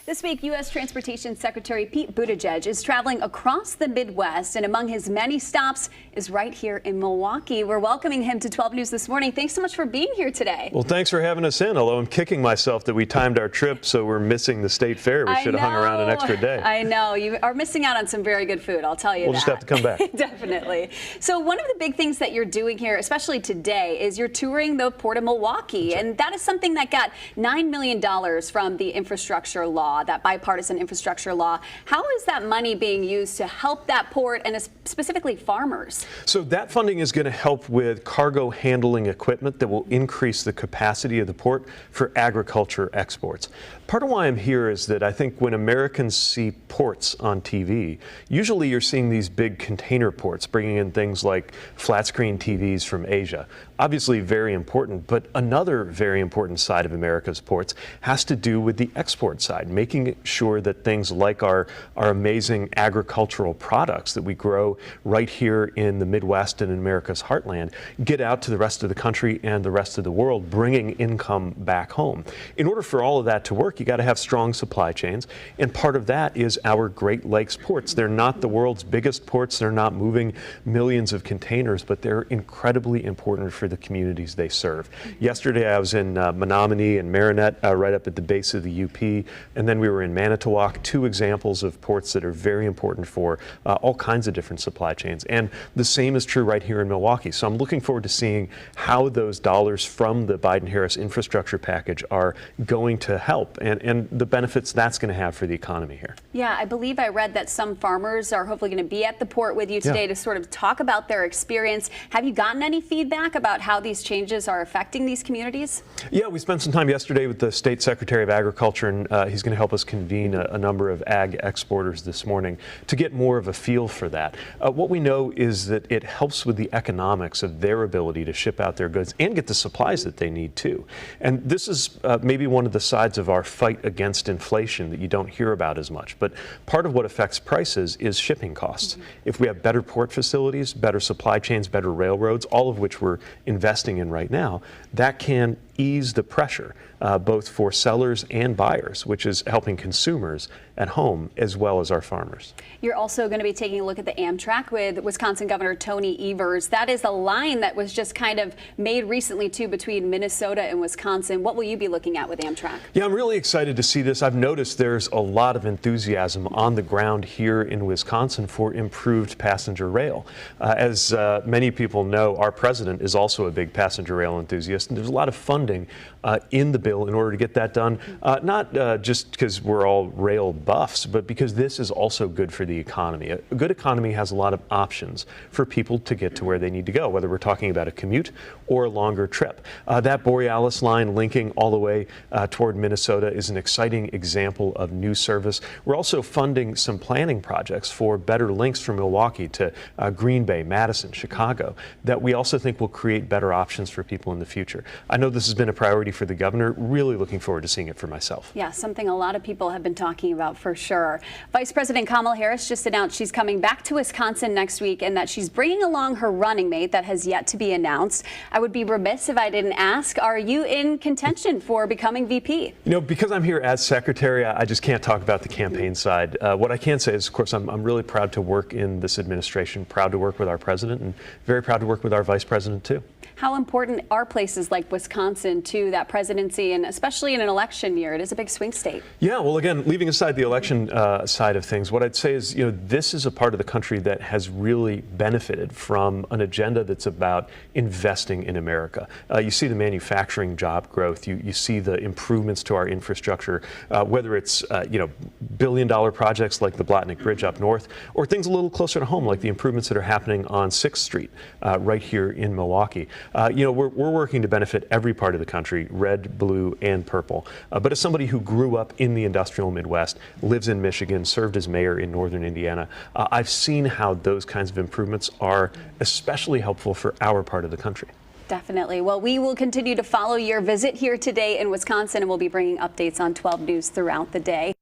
This week, U.S. Transportation Secretary Pete Buttigieg is traveling across the Midwest, and among his many stops is right here in Milwaukee. We're welcoming him to 12 News this morning. Thanks so much for being here today. Well, thanks for having us in, although I'm kicking myself that we timed our trip so we're missing the state fair. We should have hung around an extra day. I know. You are missing out on some very good food, I'll tell you We'll just have to come back. Definitely. So one of the big things that you're doing here, especially today, is you're touring the Port of Milwaukee. Right. And that is something that got $9 million from the infrastructure law, that bipartisan infrastructure law. How is that money being used to help that port and specifically farmers? So that funding is going to help with cargo handling equipment that will increase the capacity of the port for agriculture exports. Part of why I'm here is that I think when Americans see ports on TV, usually you're seeing these big container ports bringing in things like flat screen TVs from Asia. Obviously very important, but another very important side of America's ports has to do with the export side, making sure that things like our amazing agricultural products that we grow right here in the Midwest and in America's heartland get out to the rest of the country and the rest of the world, bringing income back home. In order for all of that to work, you got to have strong supply chains, and part of that is our Great Lakes ports. They're not the world's biggest ports, they're not moving millions of containers, but they're incredibly important for the communities they serve. Yesterday I was in Menominee and Marinette, right up at the base of the UP, and then we were in Manitowoc, two examples of ports that are very important for all kinds of different supply chains. And the same is true right here in Milwaukee. So I'm looking forward to seeing how those dollars from the Biden-Harris infrastructure package are going to help and the benefits that's going to have for the economy here. Yeah, I believe I read that some farmers are hopefully going to be at the port with you today to sort of talk about their experience. Have you gotten any feedback about how these changes are affecting these communities? Yeah, we spent some time yesterday with the State Secretary of Agriculture, and he's going to help us convene a number of ag exporters this morning to get more of a feel for that. What we know is that it helps with the economics of their ability to ship out their goods and get the supplies that they need too. And this is maybe one of the sides of our fight against inflation that you don't hear about as much. But part of what affects prices is shipping costs. If we have better port facilities, better supply chains, better railroads, all of which we're investing in right now, that can ease the pressure both for sellers and buyers, which is helping consumers at home as well as our farmers. You're also going to be taking a look at the Amtrak with Wisconsin Governor Tony Evers. That is a line that was just kind of made recently too between Minnesota and Wisconsin. What will you be looking at with Amtrak? Yeah, I'm really excited to see this. I've noticed there's a lot of enthusiasm on the ground here in Wisconsin for improved passenger rail. As many people know, our president is also a big passenger rail enthusiast, and there's a lot of funding in the bill in order to get that done, not just because we're all rail buffs, but because this is also good for the economy. A good economy has a lot of options for people to get to where they need to go, whether we're talking about a commute or a longer trip. That Borealis line linking all the way toward Minnesota is an exciting example of new service. We're also funding some planning projects for better links from Milwaukee to Green Bay, Madison, Chicago, that we also think will create better options for people in the future. I know this has been a priority for the governor. Really looking forward to seeing it for myself. Yeah, something a lot of people have been talking about for sure. Vice President Kamala Harris just announced she's coming back to Wisconsin next week and that she's bringing along her running mate that has yet to be announced. I would be remiss if I didn't ask, are you in contention for becoming VP? You know, because I'm here as secretary, I just can't talk about the campaign side. What I can say is, of course, I'm really proud to work in this administration, proud to work with our president, and very proud to work with our vice president, too. How important are places like Wisconsin to that presidency, and especially in an election year? It is a big swing state. Yeah, well, again, leaving aside the election side of things, what I'd say is, you know, this is a part of the country that has really benefited from an agenda that's about investing in America. You see the manufacturing job growth, you see the improvements to our infrastructure, whether it's, you know, billion-dollar projects like the Blatnick Bridge up north, or things a little closer to home, like the improvements that are happening on 6th Street right here in Milwaukee. You know, we're working to benefit every part of the country, red, blue, and purple. But as somebody who grew up in the industrial Midwest, lives in Michigan, served as mayor in northern Indiana, I've seen how those kinds of improvements are especially helpful for our part of the country. Definitely. Well, we will continue to follow your visit here today in Wisconsin, and we'll be bringing updates on 12 News throughout the day.